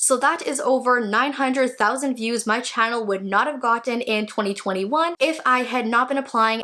So that is over 900,000 views my channel would not have gotten in 2021 if I had not been applying.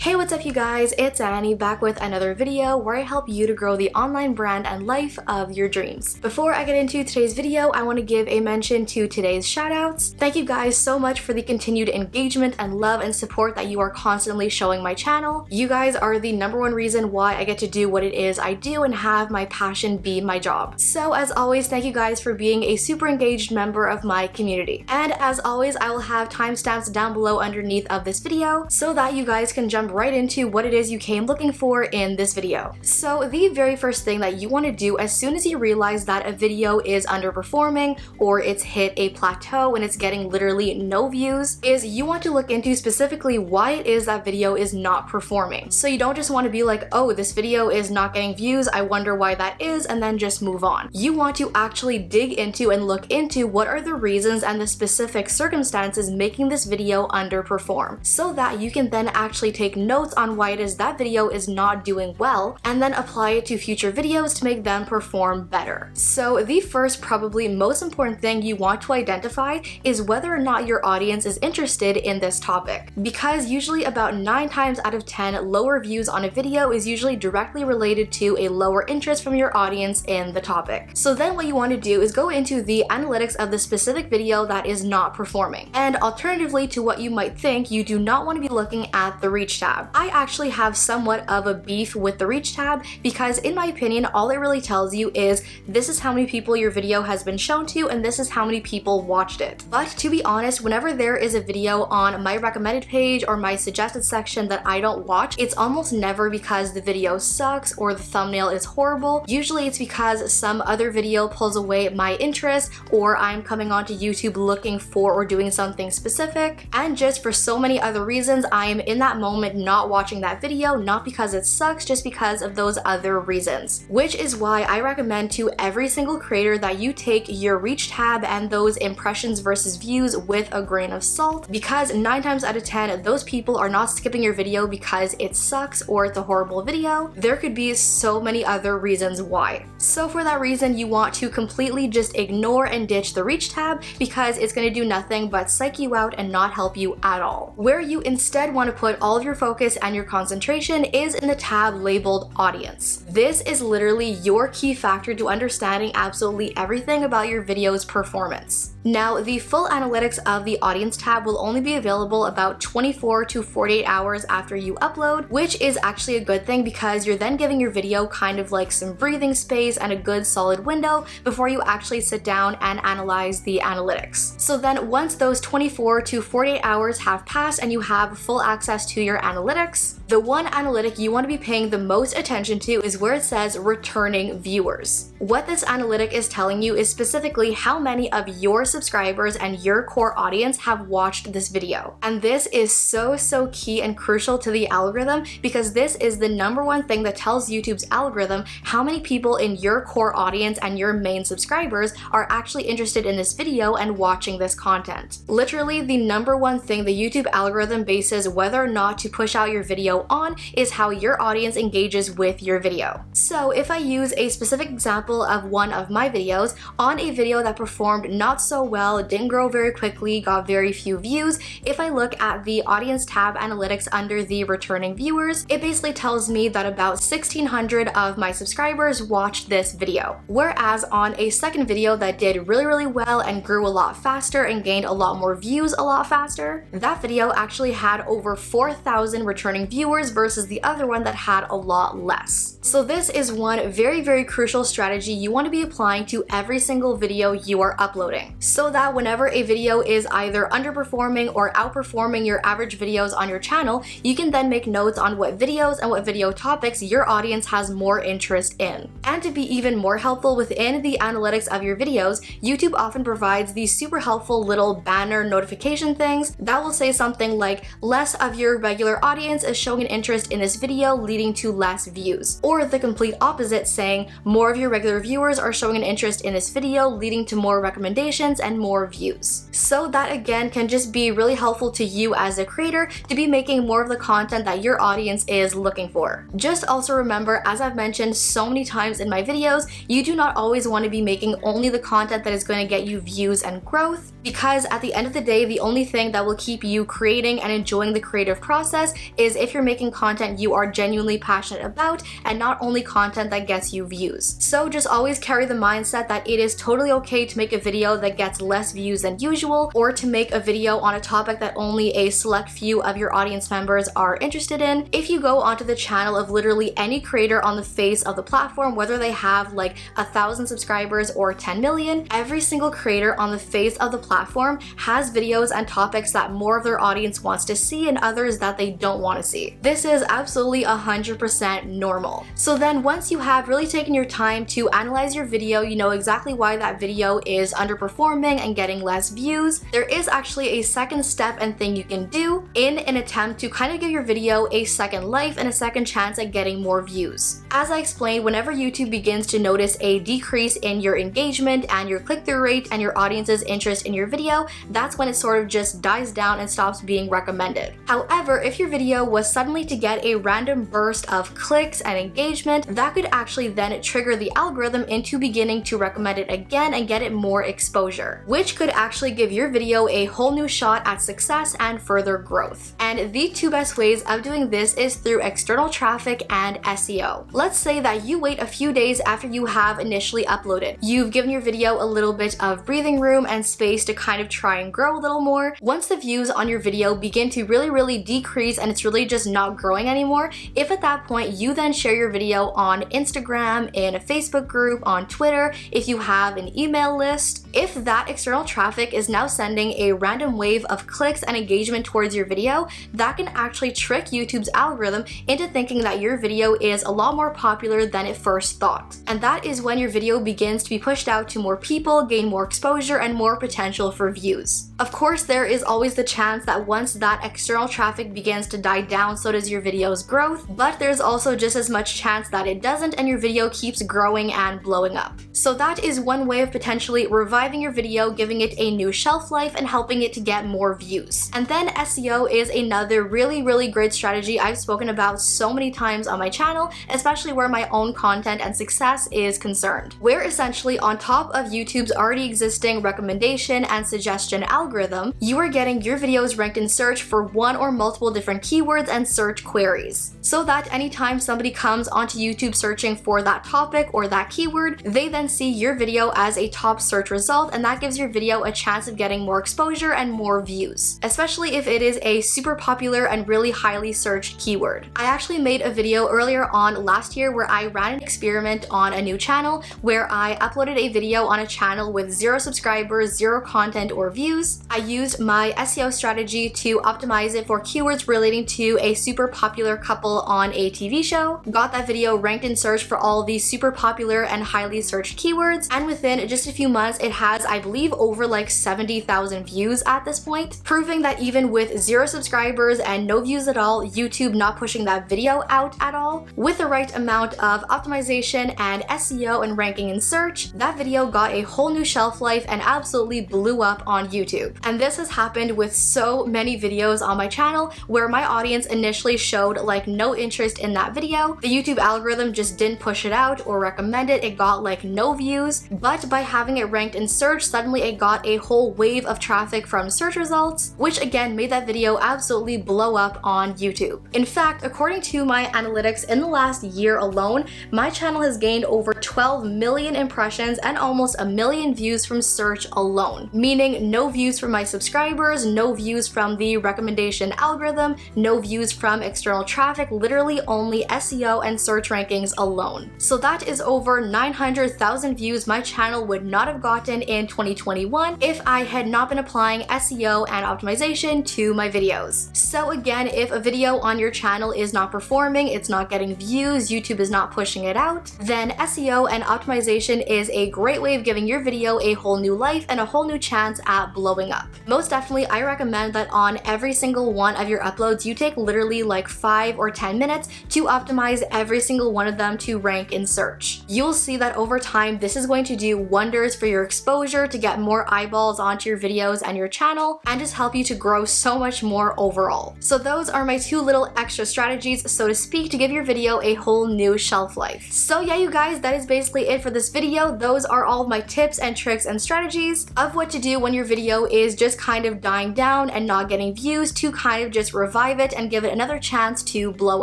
Hey, what's up you guys? It's Annie back with another video where I help you to grow the online brand and life of your dreams. Before I get into today's video, I want to give a mention to today's shoutouts. Thank you guys so much for the continued engagement and love and support that you are constantly showing my channel. You guys are the #1 reason why I get to do what it is I do and have my passion be my job. So as always, thank you guys for being a super engaged member of my community. And as always, I will have timestamps down below underneath of this video so that you guys can jump right into what it is you came looking for in this video. So the very first thing that you want to do as soon as you realize that a video is underperforming or it's hit a plateau and it's getting literally no views is you want to look into specifically why it is that video is not performing. So you don't just want to be like, oh, this video is not getting views, I wonder why that is, and then just move on. You want to actually dig into and look into what are the reasons and the specific circumstances making this video underperform so that you can then actually take notes on why it is that video is not doing well and then apply it to future videos to make them perform better. So the first, probably most important thing you want to identify is whether or not your audience is interested in this topic, because usually about 9 times out of 10 lower views on a video is usually directly related to a lower interest from your audience in the topic. So then what you want to do is go into the analytics of the specific video that is not performing. And alternatively to what you might think, you do not want to be looking at the reach tab. I actually have somewhat of a beef with the reach tab because in my opinion, all it really tells you is this is how many people your video has been shown to and this is how many people watched it. But to be honest, whenever there is a video on my recommended page or my suggested section that I don't watch, it's almost never because the video sucks or the thumbnail is horrible. Usually it's because some other video pulls away my interest or I'm coming onto YouTube looking for or doing something specific, and just for so many other reasons I am in that moment not watching that video, not because it sucks, just because of those other reasons. Which is why I recommend to every single creator that you take your reach tab and those impressions versus views with a grain of salt, because 9 times out of 10 those people are not skipping your video because it sucks or it's a horrible video. There could be so many other reasons why. So for that reason, you want to completely just ignore and ditch the reach tab because it's going to do nothing but psych you out and not help you at all. Where you instead want to put all of your focus and your concentration is in the tab labeled audience. This is literally your key factor to understanding absolutely everything about your video's performance. Now, the full analytics of the audience tab will only be available about 24 to 48 hours after you upload, which is actually a good thing because you're then giving your video kind of like some breathing space and a good solid window before you actually sit down and analyze the analytics. So then once those 24 to 48 hours have passed and you have full access to your analytics, the one analytic you want to be paying the most attention to is where it says returning viewers. What this analytic is telling you is specifically how many of your subscribers and your core audience have watched this video. And this is so key and crucial to the algorithm because this is the #1 thing that tells YouTube's algorithm how many people in your core audience and your main subscribers are actually interested in this video and watching this content. Literally the #1 thing the YouTube algorithm bases whether or not to push out your video on is how your audience engages with your video. So if I use a specific example of one of my videos, on a video that performed not so well, didn't grow very quickly, got very few views, if I look at the audience tab analytics under the returning viewers, it basically tells me that about 1,600 of my subscribers watched this video. Whereas on a second video that did really well and grew a lot faster and gained a lot more views a lot faster, that video actually had over 4,000 returning viewers versus the other one that had a lot less. So this is one very crucial strategy you want to be applying to every single video you are uploading, so that whenever a video is either underperforming or outperforming your average videos on your channel, you can then make notes on what videos and what video topics your audience has more interest in. And to be even more helpful, within the analytics of your videos, YouTube often provides these super helpful little banner notification things that will say something like, less of your regular audience is showing an interest in this video, leading to less views. Or the complete opposite, saying, more of your regular viewers are showing an interest in this video, leading to more recommendations and more views. So that again can just be really helpful to you as a creator to be making more of the content that your audience is looking for. Just also remember, as I've mentioned so many times in my videos, you do not always want to be making only the content that is going to get you views and growth, because at the end of the day, the only thing that will keep you creating and enjoying the creative process is if you're making content you are genuinely passionate about, and not only content that gets you views. So just always carry the mindset that it is totally okay to make a video that gets less views than usual, or to make a video on a topic that only a select few of your audience members are interested in. If you go onto the channel of literally any creator on the face of the platform, whether they have like 1,000 subscribers or 10 million, every single creator on the face of the platform has videos and topics that more of their audience wants to see and others that they don't want to see. This is absolutely 100% normal. So then once you have really taken your time to analyze your video, you know exactly why that video is underperforming and getting less views, there is actually a second step and thing you can do in an attempt to kind of give your video a second life and a second chance at getting more views. As I explained, whenever YouTube begins to notice a decrease in your engagement and your click-through rate and your audience's interest in your video, that's when it sort of just dies down and stops being recommended. However, if your video was suddenly to get a random burst of clicks and engagement, that could actually then trigger the algorithm into beginning to recommend it again and get it more exposure, which could actually give your video a whole new shot at success and further growth. And the two best ways of doing this is through external traffic and SEO. Let's say that you wait a few days after you have initially uploaded. You've given your video a little bit of breathing room and space to kind of try and grow a little more. Once the views on your video begin to really decrease and it's really just not growing anymore, if at that point you then share your video on Instagram, in a Facebook group, on Twitter, if you have an email list, if that external traffic is now sending a random wave of clicks and engagement towards your video, that can actually trick YouTube's algorithm into thinking that your video is a lot more popular than it first thought. And that is when your video begins to be pushed out to more people, gain more exposure, and more potential for views. Of course, there is always the chance that once that external traffic begins to die down, so does your video's growth, but there's also just as much chance that it doesn't and your video keeps growing and blowing up. So that is one way of potentially reviving your video, giving it a new shelf life and helping it to get more views. And then SEO is another really great strategy I've spoken about so many times on my channel, especially where my own content and success is concerned, where essentially on top of YouTube's already existing recommendation and suggestion algorithm, you are getting your videos ranked in search for one or multiple different keywords and search queries, so that anytime somebody comes onto YouTube searching for that topic or that keyword, they then see your video as a top search result, and that gives your video a chance of getting more exposure and more views, especially if it is a super popular and really highly searched keyword. I actually made a video earlier on last year where I ran an experiment on a new channel where I uploaded a video on a channel with 0 subscribers, 0 content or views. I used my SEO strategy to optimize it for keywords relating to a super popular couple on a TV show, got that video ranked in search for all these super popular and highly searched keywords, and within just a few months it has, I believe, over like 70,000 views at this point, proving that even with 0 subscribers and no views at all, YouTube not pushing that video out at all, with the right amount of optimization and SEO and ranking in search, that video got a whole new shelf life and absolutely blew up on YouTube. And this has happened with so many videos on my channel where my audience initially showed like no interest in that video. The YouTube algorithm just didn't push it out or recommend it. It got like no views, but by having it ranked in search, suddenly it got a whole wave of traffic from search results, which again made that video absolutely blow up on YouTube. In fact, according to my analytics, in the last year alone, my channel has gained over 12 million impressions and almost 1 million views from search alone, meaning no views from my subscribers, no views from the recommendation algorithm, no views from external traffic, literally only SEO and search rankings alone. So that is over 900,000 views my channel would not have gotten in 2021 if I had not been applying SEO and optimization to my videos. So again, if a video on your channel is not performing, it's not getting views, YouTube is not pushing it out, then SEO SEO and optimization is a great way of giving your video a whole new life and a whole new chance at blowing up. Most definitely, I recommend that on every single one of your uploads, you take literally like 5 or 10 minutes to optimize every single one of them to rank in search. You'll see that over time, this is going to do wonders for your exposure, to get more eyeballs onto your videos and your channel, and just help you to grow so much more overall. So those are my 2 little extra strategies, so to speak, to give your video a whole new shelf life. So yeah, you guys, that is basically it for this video. Those are all of my tips and tricks and strategies of what to do when your video is just kind of dying down and not getting views, to kind of just revive it and give it another chance to blow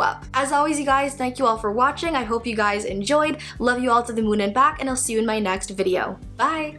up. As always, you guys, thank you all for watching. I hope you guys enjoyed. Love you all to the moon and back, and I'll see you in my next video. Bye!